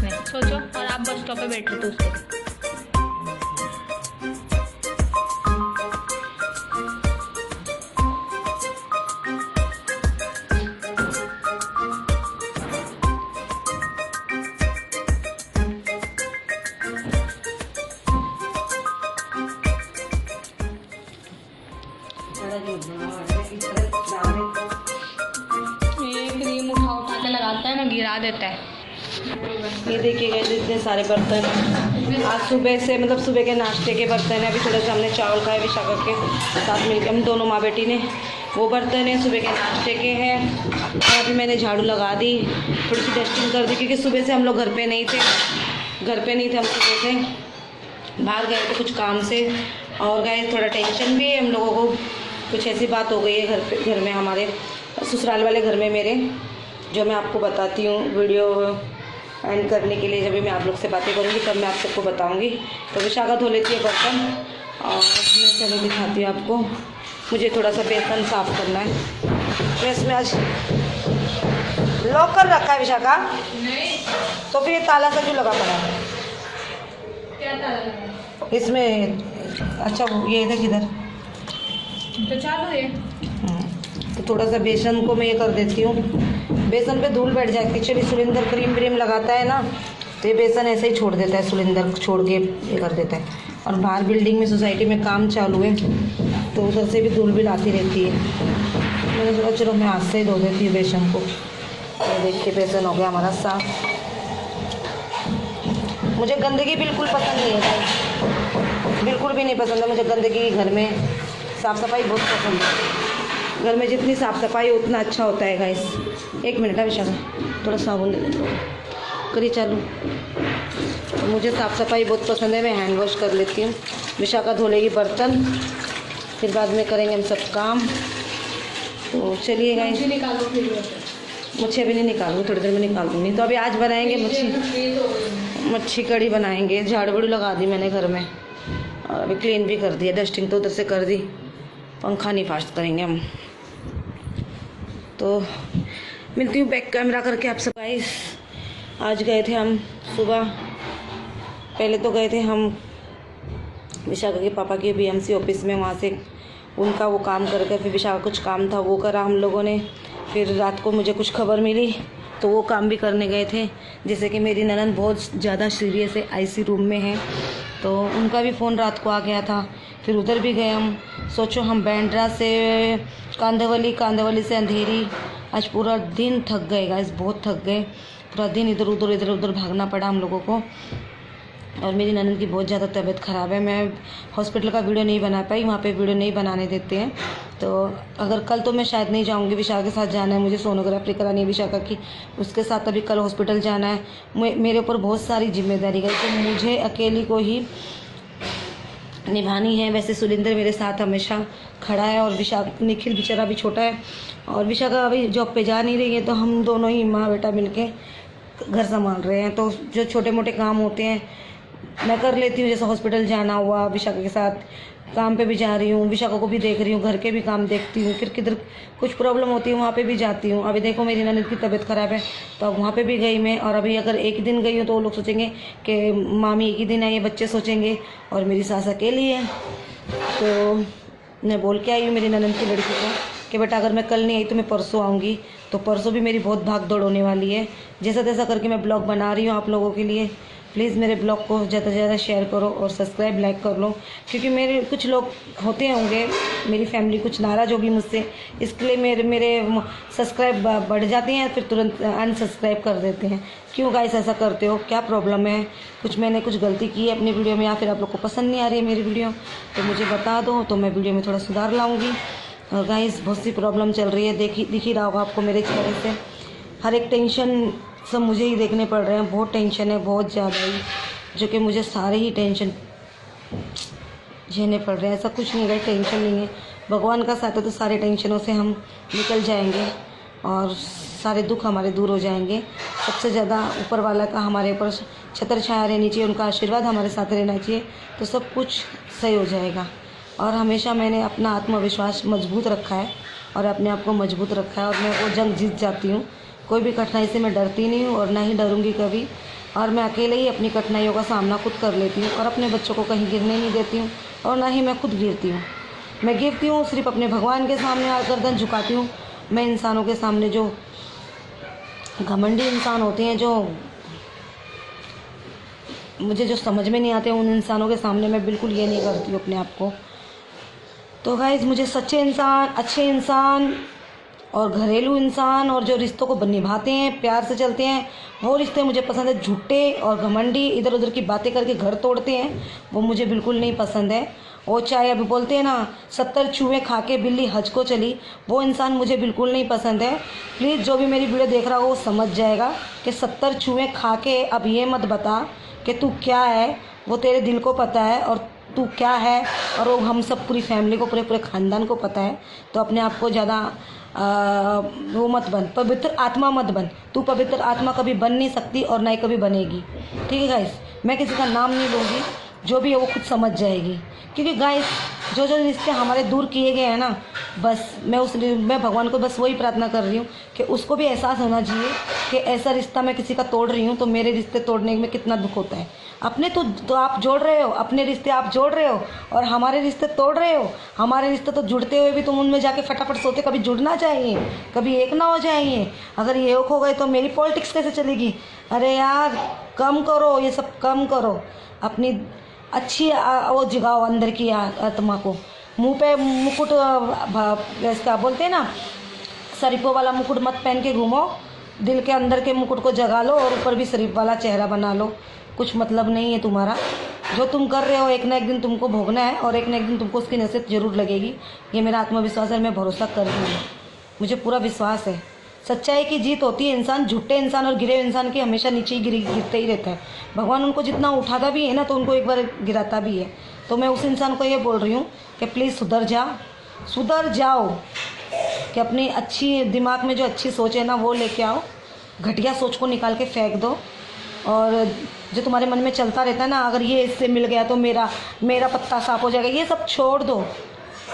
में, सोचो। और आप बस स्टॉप पे बैठ रहे थे उसके। ये क्रीम उठा उठा के लगाता है ना, गिरा देता है। ये देखिए गाइस, इतने सारे बर्तन आज सुबह से, मतलब सुबह के नाश्ते के बर्तन है। अभी थोड़ा सा हमने चावल खाए विशाखा के साथ मिलकर, हम दोनों माँ बेटी ने। वो बर्तन है सुबह के नाश्ते के हैं। और अभी मैंने झाड़ू लगा दी, थोड़ी सी डस्टिंग कर दी, क्योंकि सुबह से हम लोग घर पे नहीं थे हम सुबह से बाहर गए थे कुछ काम से। और गाइस थोड़ा टेंशन भी है हम लोगों को, कुछ ऐसी बात हो गई है घर में, हमारे ससुराल वाले घर में मेरे, जो मैं आपको बताती हूँ वीडियो एंड करने के लिए। जब भी मैं आप लोग से बातें करूँगी तब मैं आप सबको बताऊँगी। तो विशाखा धो लेती है बर्तन और मैं चलो दिखाती हूँ आपको। मुझे थोड़ा सा बेसन साफ़ करना है। तो इसमें आज लॉक कर रखा है विशाखा, नहीं तो फिर ये ताला सा क्यों लगा पड़ा है क्या ताला लगा? इसमें? अच्छा ये इधर किधर तो चालू है। तो थोड़ा सा बेसन को मैं ये कर देती हूँ, बेसन पे धूल बैठ जाती है। चलिए सिलेंडर क्रीम व्रीम लगाता है ना, तो ये बेसन ऐसे ही छोड़ देता है, सिलेंडर छोड़ के ये कर देता है। और बाहर बिल्डिंग में सोसाइटी में काम चालू है, तो उधर से भी धूल भी आती रहती है। मैंने सोचा चलो मैं हाथ से ही धो देती हूँ बेसन को। तो देखिए बेसन हो गया हमारा साफ। मुझे गंदगी बिल्कुल पसंद नहीं है, बिल्कुल भी नहीं पसंद है मुझे गंदगी। घर में साफ़ सफाई बहुत पसंद है। घर में जितनी साफ़ सफाई उतना अच्छा होता है गाइस। एक मिनट है विशाखा, थोड़ा साबुन दे दो, करिए चालू। तो मुझे साफ़ सफाई बहुत पसंद है, मैं हैंड वॉश कर लेती हूँ। विशाखा धो लेगी बर्तन, फिर बाद में करेंगे हम सब काम। तो चलिए गाइस, निकालो फिर मच्छी अभी नहीं निकालूंगी, थोड़ी देर में निकाल दूँगी। तो अभी आज बनाएंगे मच्छी कड़ी बनाएंगे। झाड़ू बड़ू लगा दी मैंने घर में, और अभी क्लीन भी कर दिया, डस्टिंग तो उधर से कर दी। पंखा नहीं फास्ट करेंगे हम। तो मिलती हूँ बैक कैमरा करके आप सब। गाइस आज गए थे हम सुबह, पहले तो गए थे हम विशाखा के पापा के बीएमसी ऑफिस में, वहाँ से उनका वो काम करके, फिर विशाखा कुछ काम था वो करा हम लोगों ने। फिर रात को मुझे कुछ खबर मिली तो वो काम भी करने गए थे। जैसे कि मेरी ननद बहुत ज़्यादा सीरियस है, आईसी रूम में है, तो उनका भी फ़ोन रात को आ गया था। फिर उधर भी गए हम। सोचो हम बैंड्रा से कांदवली से अंधेरी, आज पूरा दिन थक गए गाइस, बहुत थक गए। पूरा दिन इधर उधर भागना पड़ा हम लोगों को। और मेरी ननद की बहुत ज़्यादा तबीयत ख़राब है। मैं हॉस्पिटल का वीडियो नहीं बना पाई, वहाँ पे वीडियो नहीं बनाने देते हैं। तो अगर कल तो मैं शायद नहीं जाऊँगी, विशाखा के साथ जाना है मुझे, सोनोग्राफी करानी है विशाखा की, उसके साथ अभी कल हॉस्पिटल जाना है। मेरे ऊपर बहुत सारी जिम्मेदारी है, तो मुझे अकेली को ही निभानी है। वैसे सुलिंदर मेरे साथ हमेशा खड़ा है, और निखिल बेचारा भी छोटा है, और विशाखा अभी जॉब पे जा नहीं रही है, तो हम दोनों ही माँ बेटा मिलके घर संभाल रहे हैं। तो जो छोटे मोटे काम होते हैं मैं कर लेती हूँ, जैसे हॉस्पिटल जाना हुआ, विशाखा के साथ काम पे भी जा रही हूँ, विशाखा को भी देख रही हूँ, घर के भी काम देखती हूँ। फिर किधर कुछ प्रॉब्लम होती है वहाँ पे भी जाती हूँ। अभी देखो मेरी ननद की तबीयत ख़राब है, तो अब वहाँ पे भी गई मैं। और अभी अगर एक दिन गई हूँ तो वो लोग सोचेंगे कि मामी एक ही दिन आई है, बच्चे सोचेंगे, और मेरी सास अकेली है। तो मैं बोल के आई हूँ मेरी ननद की लड़की को कि बेटा अगर मैं कल नहीं आई तो मैं परसों आऊँगी। तो परसों भी मेरी बहुत भाग दौड़ होने वाली है। जैसा तैसा करके मैं ब्लॉग बना रही हूँ आप लोगों के लिए। प्लीज़ मेरे ब्लॉग को ज़्यादा से ज़्यादा शेयर करो और सब्सक्राइब लाइक कर लो, क्योंकि मेरे कुछ लोग होते होंगे, मेरी फैमिली कुछ नाराज़ होगी मुझसे, इसके लिए मेरे सब्सक्राइब बढ़ जाते हैं, फिर तुरंत अनसब्सक्राइब कर देते हैं। क्यों गाइस ऐसा करते हो, क्या प्रॉब्लम है? मैंने कुछ गलती की है अपनी वीडियो में, या फिर आप लोग को पसंद नहीं आ रही है मेरी वीडियो, तो मुझे बता दो, तो मैं वीडियो में थोड़ा सुधार लाऊँगी। और गाइस बहुत सी प्रॉब्लम चल रही है, दिख ही रहा होगा आपको मेरे चेहरे से। हर एक टेंशन सब मुझे ही देखने पड़ रहे हैं, बहुत टेंशन है, बहुत ज़्यादा ही, जो कि मुझे सारे ही टेंशन झेलने पड़ रहे हैं। ऐसा कुछ नहीं है, टेंशन नहीं है, भगवान का साथ है तो सारे टेंशनों से हम निकल जाएंगे और सारे दुख हमारे दूर हो जाएंगे। सबसे ज़्यादा ऊपर वाला का हमारे ऊपर छत्र छाया रहनी चाहिए, उनका आशीर्वाद हमारे साथ रहना चाहिए, तो सब कुछ सही हो जाएगा। और हमेशा मैंने अपना आत्मविश्वास मजबूत रखा है और अपने आप को मजबूत रखा है, और मैं वो जंग जीत जाती हूँ। कोई भी कठिनाई से मैं डरती नहीं हूँ और ना ही डरूँगी कभी। और मैं अकेले ही अपनी कठिनाइयों का सामना खुद कर लेती हूँ और अपने बच्चों को कहीं गिरने नहीं देती हूँ और ना ही मैं खुद गिरती हूँ। मैं गिरती हूँ सिर्फ अपने भगवान के सामने गर्दन झुकाती हूँ। मैं इंसानों के सामने, जो घमंडी इंसान होते हैं, जो मुझे जो समझ में नहीं आते, उन इंसानों के सामने मैं बिल्कुल ये नहीं करती हूँ अपने आप को। तो गाइस, मुझे सच्चे इंसान, अच्छे इंसान और घरेलू इंसान और जो रिश्तों को निभाते हैं, प्यार से चलते हैं, वो रिश्ते मुझे पसंद है। झूठे और घमंडी इधर उधर की बातें करके घर तोड़ते हैं, वो मुझे बिल्कुल नहीं पसंद है। वो चाहे अभी बोलते हैं ना 70 चूहे खा के बिल्ली हज को चली, वो इंसान मुझे बिल्कुल नहीं पसंद है। प्लीज़ जो भी मेरी वीडियो देख रहा हो वो समझ जाएगा कि 70 चूहे खा के अब ये मत बता कि तू क्या है, वो तेरे दिल को पता है और तू क्या है, और वो हम सब पूरी फैमिली को, पूरे खानदान को पता है। तो अपने आप को ज़्यादा वो मत बन, पवित्र आत्मा मत बन। तू पवित्र आत्मा कभी बन नहीं सकती और ना ही कभी बनेगी। ठीक है गाइस, मैं किसी का नाम नहीं लूँगी, जो भी है वो खुद समझ जाएगी। क्योंकि गाइस, जो जो रिश्ते हमारे दूर किए गए हैं ना, बस मैं भगवान को बस वही प्रार्थना कर रही हूँ कि उसको भी एहसास होना चाहिए कि ऐसा रिश्ता मैं किसी का तोड़ रही हूँ तो मेरे रिश्ते तोड़ने में कितना दुख होता है। अपने तो आप जोड़ रहे हो, अपने रिश्ते आप जोड़ रहे हो और हमारे रिश्ते तोड़ रहे हो। हमारे रिश्ते तो जुड़ते हुए भी तुम उनमें जाके फटाफट सोते, कभी जुड़ना चाहिए, कभी एक ना हो जाएंगे। अगर ये एक हो गए तो मेरी पॉलिटिक्स कैसे चलेगी? अरे यार, कम करो, ये सब कम करो। अपनी अच्छी वो जगाओ अंदर की आत्मा को। मुंह पे मुकुट, क्या बोलते हैं ना, शरीफों वाला मुकुट मत पहन के घूमो। दिल के अंदर के मुकुट को जगा लो और ऊपर भी शरीफ वाला चेहरा बना लो। कुछ मतलब नहीं है तुम्हारा। जो तुम कर रहे हो एक ना एक दिन तुमको भोगना है और एक ना एक दिन तुमको उसकी नसीहत जरूर लगेगी। ये मेरा आत्मविश्वास है, मैं भरोसा कर रही हूँ, मुझे पूरा विश्वास है। सच्चाई की जीत होती है। इंसान, झूठे इंसान और गिरे इंसान की हमेशा नीचे ही गिरते ही रहता है। भगवान उनको जितना उठाता भी है ना, तो उनको एक बार गिराता भी है। तो मैं उस इंसान को ये बोल रही हूँ कि प्लीज़ सुधर जाओ, कि अपनी अच्छी दिमाग में जो अच्छी सोच है ना वो लेके आओ, घटिया सोच को निकाल के फेंक दो। और जो तुम्हारे मन में चलता रहता है ना, अगर ये इससे मिल गया तो मेरा पत्ता साफ हो जाएगा, ये सब छोड़ दो।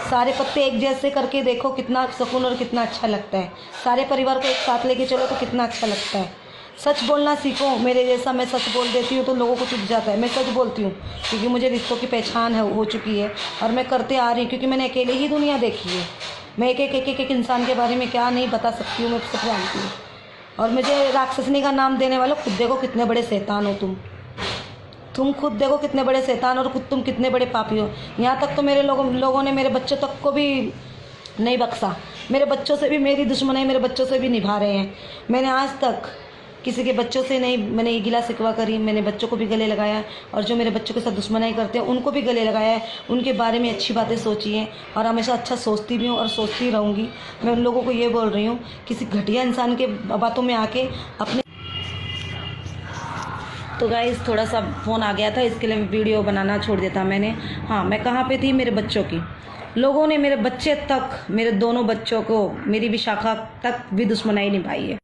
सारे पत्ते एक जैसे करके देखो, कितना सुकून और कितना अच्छा लगता है। सारे परिवार को एक साथ लेके चलो तो कितना अच्छा लगता है। सच बोलना सीखो। मेरे जैसा मैं सच बोल देती हूँ तो लोगों को चुभ जाता है। मैं सच बोलती हूँ क्योंकि मुझे रिश्तों की पहचान हो चुकी है और मैं करते आ रही हूँ, क्योंकि मैंने अकेले ही दुनिया देखी है। मैं एक इंसान के बारे में क्या नहीं बता सकती हूँ, मैं सब जानती हूँ। और मुझे राक्षसनी का नाम देने वालों, खुद देखो कितने बड़े शैतान हो तुम खुद देखो कितने बड़े शैतान और खुद तुम कितने बड़े पापी हो। यहाँ तक तो मेरे लोगों ने मेरे बच्चों तक को भी नहीं बख्शा। मेरे बच्चों से भी मेरी दुश्मनी मेरे बच्चों से भी निभा रहे हैं। मैंने आज तक किसी के बच्चों से नहीं, मैंने ये गिला शिकवा करी। मैंने बच्चों को भी गले लगाया और जो मेरे बच्चों के साथ दुश्मनाई करते हैं उनको भी गले लगाया है। उनके बारे में अच्छी बातें सोची हैं और हमेशा अच्छा सोचती भी हूँ और सोचती रहूँगी। मैं उन लोगों को ये बोल रही हूँ, किसी घटिया इंसान के बातों में आके अपने। तो गाइस, थोड़ा सा फ़ोन आ गया था, इसके लिए वीडियो बनाना छोड़ देता मैंने। हाँ, मैं कहाँ पे थी? मेरे बच्चों की। लोगों ने मेरे बच्चे तक, मेरे दोनों बच्चों को, मेरी विशाखा तक भी दुश्मनाई निभाई है।